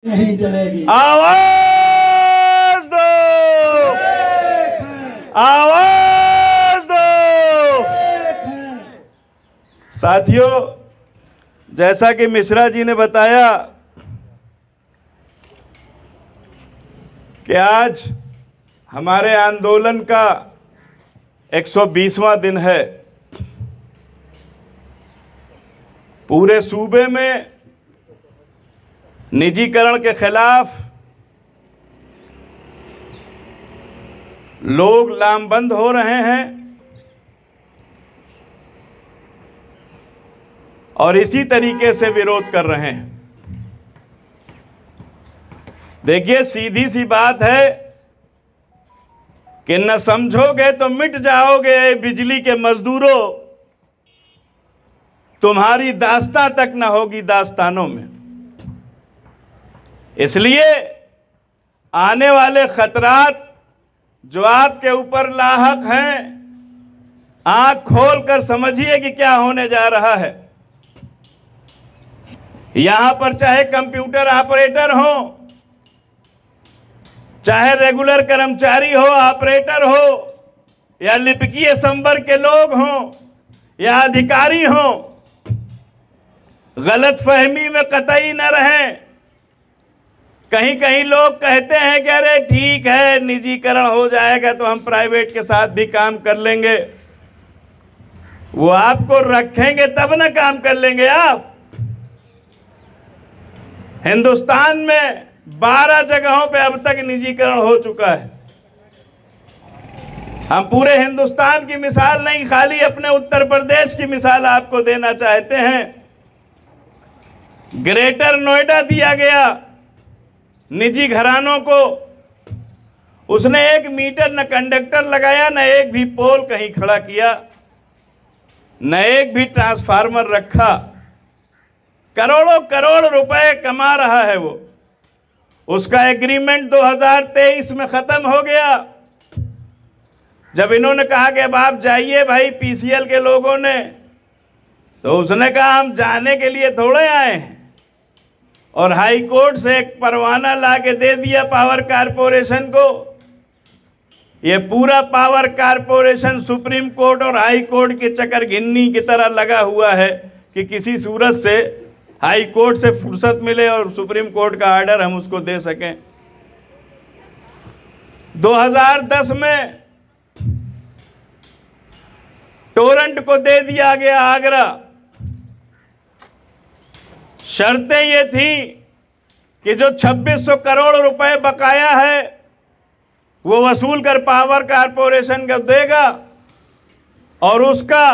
नहीं चलेगी। आवाज दो, आवाज दो। साथियों, जैसा कि मिश्रा जी ने बताया कि आज हमारे आंदोलन का 120वां दिन है। पूरे सूबे में निजीकरण के खिलाफ लोग लामबंद हो रहे हैं और इसी तरीके से विरोध कर रहे हैं। देखिए, सीधी सी बात है कि न समझोगे तो मिट जाओगे बिजली के मजदूरों, तुम्हारी दास्तां तक न होगी दास्तानों में। इसलिए आने वाले खतरात जो आपके ऊपर लाहक हैं, आंख खोलकर समझिए कि क्या होने जा रहा है। यहां पर चाहे कंप्यूटर ऑपरेटर हो, चाहे रेगुलर कर्मचारी हो, ऑपरेटर हो, या लिपिकीय संवर्ग के लोग हों या अधिकारी हों, गलतफहमी में कतई न रहें। कहीं कहीं लोग कहते हैं कि अरे ठीक है, निजीकरण हो जाएगा तो हम प्राइवेट के साथ भी काम कर लेंगे। वो आपको रखेंगे तब ना काम कर लेंगे आप। हिंदुस्तान में 12 जगहों पे अब तक निजीकरण हो चुका है। हम पूरे हिंदुस्तान की मिसाल नहीं, खाली अपने उत्तर प्रदेश की मिसाल आपको देना चाहते हैं। ग्रेटर नोएडा दिया गया निजी घरानों को, उसने 1 मीटर न कंडक्टर लगाया, न एक भी पोल कहीं खड़ा किया, न एक भी ट्रांसफार्मर रखा। करोड़ों करोड़ रुपए कमा रहा है वो। उसका एग्रीमेंट 2023 में खत्म हो गया। जब इन्होंने कहा कि अब आप जाइए भाई, पीसीएल के लोगों ने, तो उसने कहा हम जाने के लिए थोड़े आए हैं, और हाई कोर्ट से एक परवाना ला के दे दिया पावर कारपोरेशन को। ये पूरा पावर कारपोरेशन सुप्रीम कोर्ट और हाई कोर्ट के चक्कर घिन्नी की तरह लगा हुआ है कि किसी सूरत से हाई कोर्ट से फुर्सत मिले और सुप्रीम कोर्ट का ऑर्डर हम उसको दे सकें। 2010 में टोरंट को दे दिया गया आगरा। शर्तें ये थी कि जो 2600 करोड़ रुपए बकाया है वो वसूल कर पावर कारपोरेशन को देगा, और उसका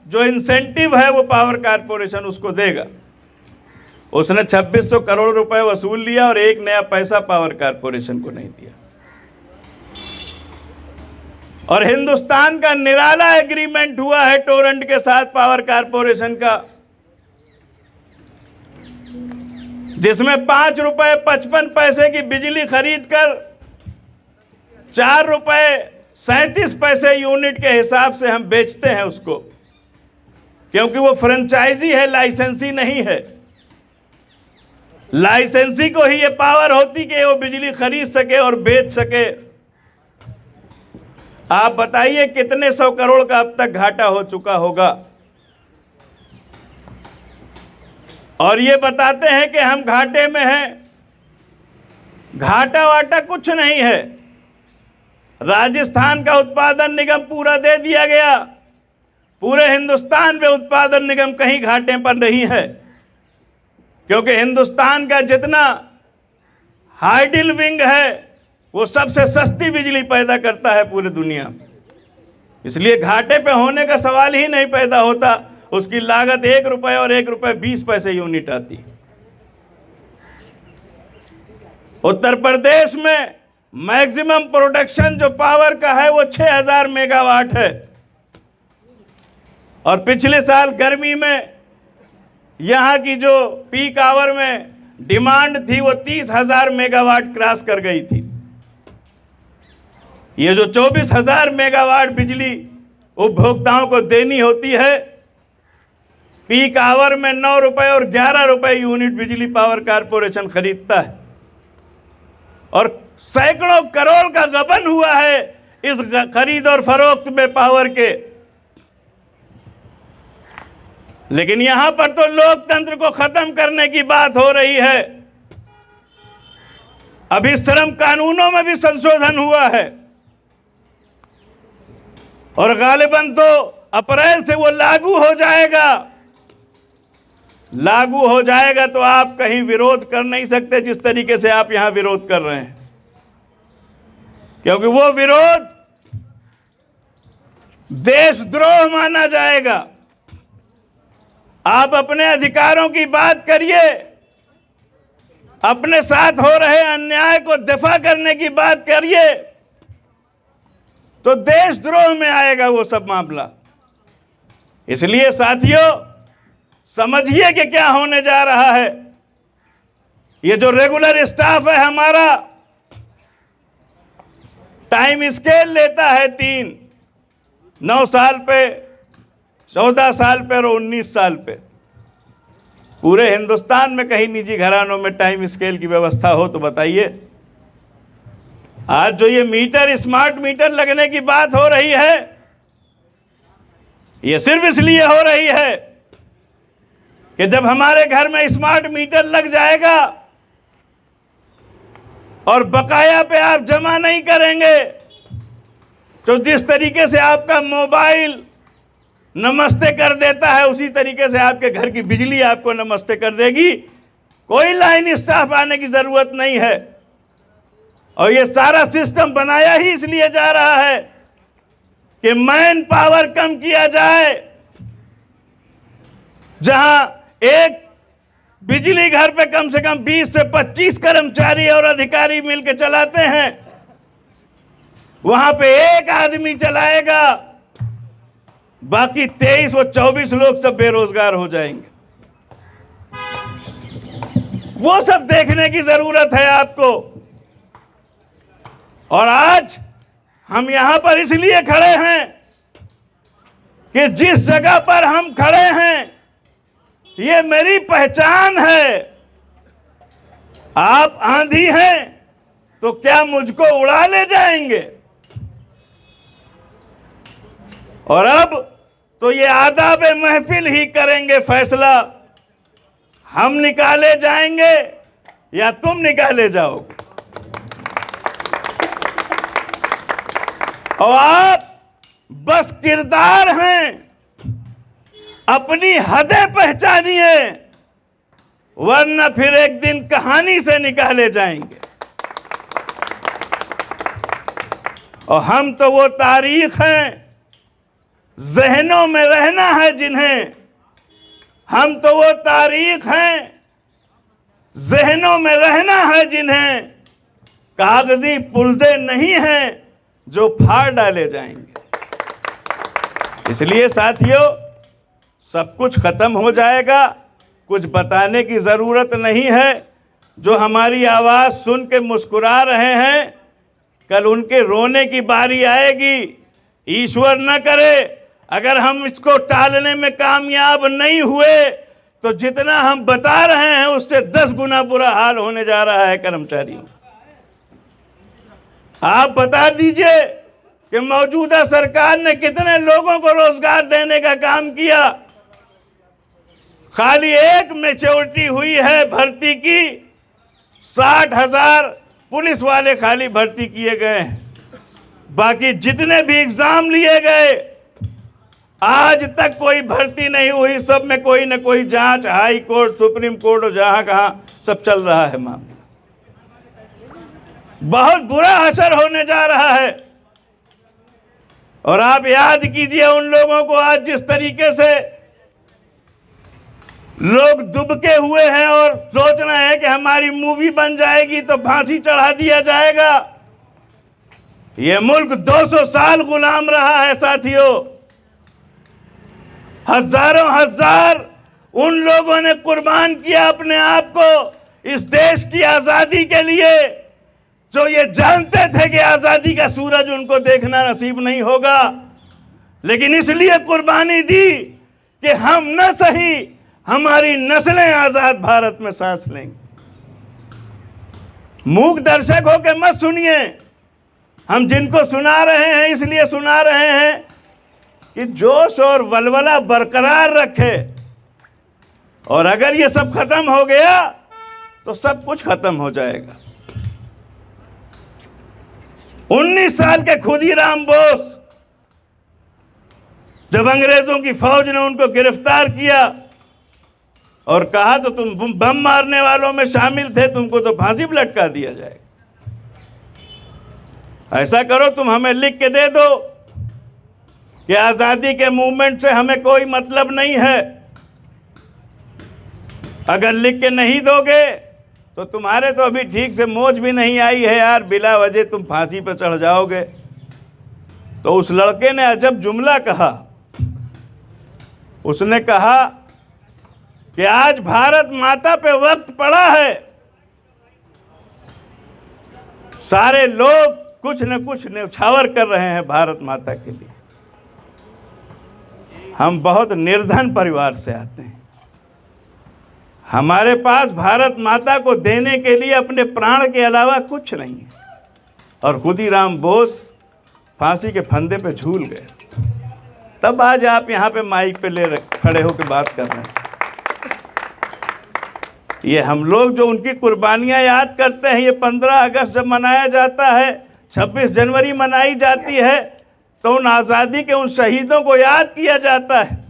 जो इंसेंटिव है वो पावर कारपोरेशन उसको देगा। उसने 2600 करोड़ रुपए वसूल लिया और एक नया पैसा पावर कारपोरेशन को नहीं दिया। और हिंदुस्तान का निराला एग्रीमेंट हुआ है टोरंट के साथ पावर कारपोरेशन का, जिसमें 5 रुपए 55 पैसे की बिजली खरीद कर 4 रुपए 37 पैसे यूनिट के हिसाब से हम बेचते हैं उसको, क्योंकि वो फ्रेंचाइजी है, लाइसेंसी नहीं है। लाइसेंसी को ही ये पावर होती कि वो बिजली खरीद सके और बेच सके। आप बताइए कितने 100 करोड़ का अब तक घाटा हो चुका होगा। और ये बताते हैं कि हम घाटे में हैं। घाटा वाटा कुछ नहीं है। राजस्थान का उत्पादन निगम पूरा दे दिया गया। पूरे हिंदुस्तान में उत्पादन निगम कहीं घाटे पर नहीं है, क्योंकि हिंदुस्तान का जितना हाइडल विंग है वो सबसे सस्ती बिजली पैदा करता है पूरी दुनिया में। इसलिए घाटे पे होने का सवाल ही नहीं पैदा होता। उसकी लागत 1 रुपए और 1 रुपए 20 पैसे यूनिट आती। उत्तर प्रदेश में मैक्सिमम प्रोडक्शन जो पावर का है वो 6000 मेगावाट है, और पिछले साल गर्मी में यहाँ की जो पीक आवर में डिमांड थी वो 30,000 मेगावाट क्रॉस कर गई थी। ये जो 24,000 मेगावाट बिजली उपभोक्ताओं को देनी होती है, पीक आवर में 9 रुपए और 11 रुपए यूनिट बिजली पावर कारपोरेशन खरीदता है। और सैकड़ों करोड़ का गबन हुआ है इस खरीद और फरोख्त में पावर के। लेकिन यहां पर तो लोकतंत्र को खत्म करने की बात हो रही है। अभी श्रम कानूनों में भी संशोधन हुआ है और गालिबन तो अप्रैल से वो लागू हो जाएगा। लागू हो जाएगा तो आप कहीं विरोध कर नहीं सकते जिस तरीके से आप यहां विरोध कर रहे हैं, क्योंकि वो विरोध देशद्रोह माना जाएगा। आप अपने अधिकारों की बात करिए, अपने साथ हो रहे अन्याय को दफा करने की बात करिए, तो देशद्रोह में आएगा वो सब मामला। इसलिए साथियों, समझिए कि क्या होने जा रहा है। ये जो रेगुलर स्टाफ है हमारा, टाइम स्केल लेता है 3, 9 साल पे, 14 साल पे और 19 साल पे। पूरे हिंदुस्तान में कहीं निजी घरानों में टाइम स्केल की व्यवस्था हो तो बताइए। आज जो ये मीटर, स्मार्ट मीटर लगने की बात हो रही है, ये सिर्फ इसलिए हो रही है कि जब हमारे घर में स्मार्ट मीटर लग जाएगा और बकाया पे आप जमा नहीं करेंगे, तो जिस तरीके से आपका मोबाइल नमस्ते कर देता है, उसी तरीके से आपके घर की बिजली आपको नमस्ते कर देगी। कोई लाइन स्टाफ आने की जरूरत नहीं है। और ये सारा सिस्टम बनाया ही इसलिए जा रहा है कि मैन पावर कम किया जाए। जहां एक बिजली घर पे कम से कम 20 से 25 कर्मचारी और अधिकारी मिलकर चलाते हैं, वहां पे एक आदमी चलाएगा, बाकी 23 व 24 लोग सब बेरोजगार हो जाएंगे। वो सब देखने की जरूरत है आपको। और आज हम यहां पर इसलिए खड़े हैं कि जिस जगह पर हम खड़े हैं ये मेरी पहचान है। आप आंधी हैं तो क्या मुझको उड़ा ले जाएंगे? और अब तो ये आदाब महफिल ही करेंगे फैसला, हम निकाले जाएंगे या तुम निकाले जाओगे। और आप बस किरदार हैं, अपनी हदें पहचानिए, वरना फिर एक दिन कहानी से निकाले जाएंगे। और हम तो वो तारीख हैं, जहनों में रहना है जिन्हें, हम तो वो तारीख हैं, जहनों में रहना है जिन्हें, कागजी पुर्जे नहीं हैं जो फाड़ डाले जाएंगे। इसलिए साथियों, सब कुछ खत्म हो जाएगा, कुछ बताने की जरूरत नहीं है। जो हमारी आवाज सुन के मुस्कुरा रहे हैं, कल उनके रोने की बारी आएगी। ईश्वर न करे अगर हम इसको टालने में कामयाब नहीं हुए तो जितना हम बता रहे हैं उससे 10 गुना बुरा हाल होने जा रहा है कर्मचारियों। आप बता दीजिए कि मौजूदा सरकार ने कितने लोगों को रोजगार देने का काम किया। खाली एक मैच्योरिटी हुई है भर्ती की, 60,000 पुलिस वाले खाली भर्ती किए गए हैं। बाकी जितने भी एग्जाम लिए गए आज तक कोई भर्ती नहीं हुई। सब में कोई न कोई जांच, हाई कोर्ट, सुप्रीम कोर्ट और जहां कहां सब चल रहा है मामला। बहुत बुरा असर होने जा रहा है। और आप याद कीजिए उन लोगों को आज जिस तरीके से लोग दुबके हुए हैं और सोच रहे हैं कि हमारी मूवी बन जाएगी तो फांसी चढ़ा दिया जाएगा। यह मुल्क 200 साल गुलाम रहा है साथियों। हजारों हजार उन लोगों ने कुर्बान किया अपने आप को इस देश की आजादी के लिए, जो ये जानते थे कि आजादी का सूरज उनको देखना नसीब नहीं होगा, लेकिन इसलिए कुर्बानी दी कि हम न सही हमारी नस्लें आजाद भारत में सांस लेंगे। मूक दर्शक हो के मत सुनिए। हम जिनको सुना रहे हैं इसलिए सुना रहे हैं कि जोश और वलवला बरकरार रखे, और अगर ये सब खत्म हो गया तो सब कुछ खत्म हो जाएगा। 19 साल के खुदीराम बोस जब अंग्रेजों की फौज ने उनको गिरफ्तार किया और कहा तो तुम बम मारने वालों में शामिल थे, तुमको तो फांसी पर लटका दिया जाएगा। ऐसा करो, तुम हमें लिख के दे दो कि आज़ादी के मूवमेंट से हमें कोई मतलब नहीं है। अगर लिख के नहीं दोगे तो तुम्हारे तो अभी ठीक से मौज भी नहीं आई है यार, बिला वजह तुम फांसी पर चढ़ जाओगे। तो उस लड़के ने अजब जुमला कहा। उसने कहा कि आज भारत माता पे वक्त पड़ा है, सारे लोग कुछ न कुछ न्यौछावर कर रहे हैं भारत माता के लिए। हम बहुत निर्धन परिवार से आते हैं, हमारे पास भारत माता को देने के लिए अपने प्राण के अलावा कुछ नहीं है। और खुदीराम बोस फांसी के फंदे पे झूल गए। तब आज आप यहाँ पे माइक पे खड़े होकर बात कर रहे हैं। ये हम लोग जो उनकी कुर्बानियाँ याद करते हैं, ये 15 अगस्त जब मनाया जाता है, 26 जनवरी मनाई जाती है, तो उन आज़ादी के उन शहीदों को याद किया जाता है।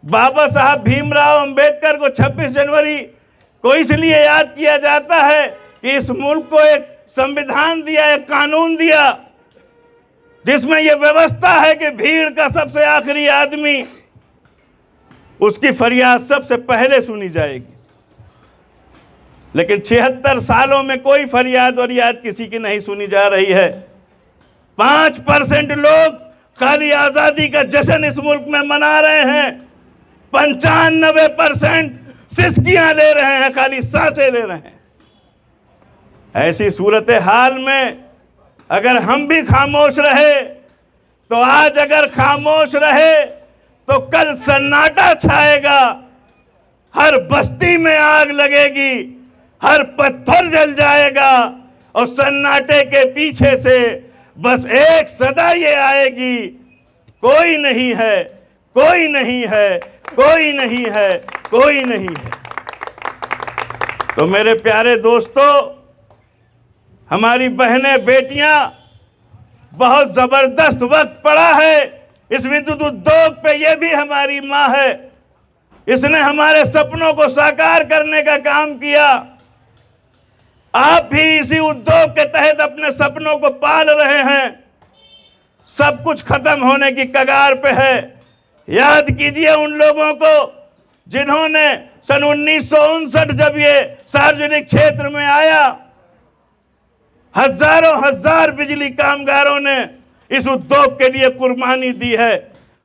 बाबा साहब भीमराव अंबेडकर को 26 जनवरी को इसलिए याद किया जाता है कि इस मुल्क को एक संविधान दिया, एक कानून दिया, जिसमें यह व्यवस्था है कि भीड़ का सबसे आखिरी आदमी, उसकी फरियाद सबसे पहले सुनी जाएगी। लेकिन 76 सालों में कोई फरियाद और याद किसी की नहीं सुनी जा रही है। 5% लोग खाली आज़ादी का जश्न इस मुल्क में मना रहे हैं, 95% सिसकियां ले रहे हैं, खाली सांसें ले रहे हैं। ऐसी सूरत हाल में अगर हम भी खामोश रहे तो आज अगर खामोश रहे तो कल सन्नाटा छाएगा, हर बस्ती में आग लगेगी, हर पत्थर जल जाएगा, और सन्नाटे के पीछे से बस एक सदा ये आएगी, कोई नहीं है, कोई नहीं है, कोई नहीं है, कोई नहीं है। तो मेरे प्यारे दोस्तों, हमारी बहनें बेटियां, बहुत जबरदस्त वक्त पड़ा है इस विद्युत उद्योग पे। ये भी हमारी माँ है, इसने हमारे सपनों को साकार करने का काम किया। आप भी इसी उद्योग के तहत अपने सपनों को पाल रहे हैं। सब कुछ खत्म होने की कगार पे है। याद कीजिए उन लोगों को जिन्होंने सन 1959 जब ये सार्वजनिक क्षेत्र में आया, हजारों हजार बिजली कामगारों ने इस उद्योग के लिए कुर्बानी दी है।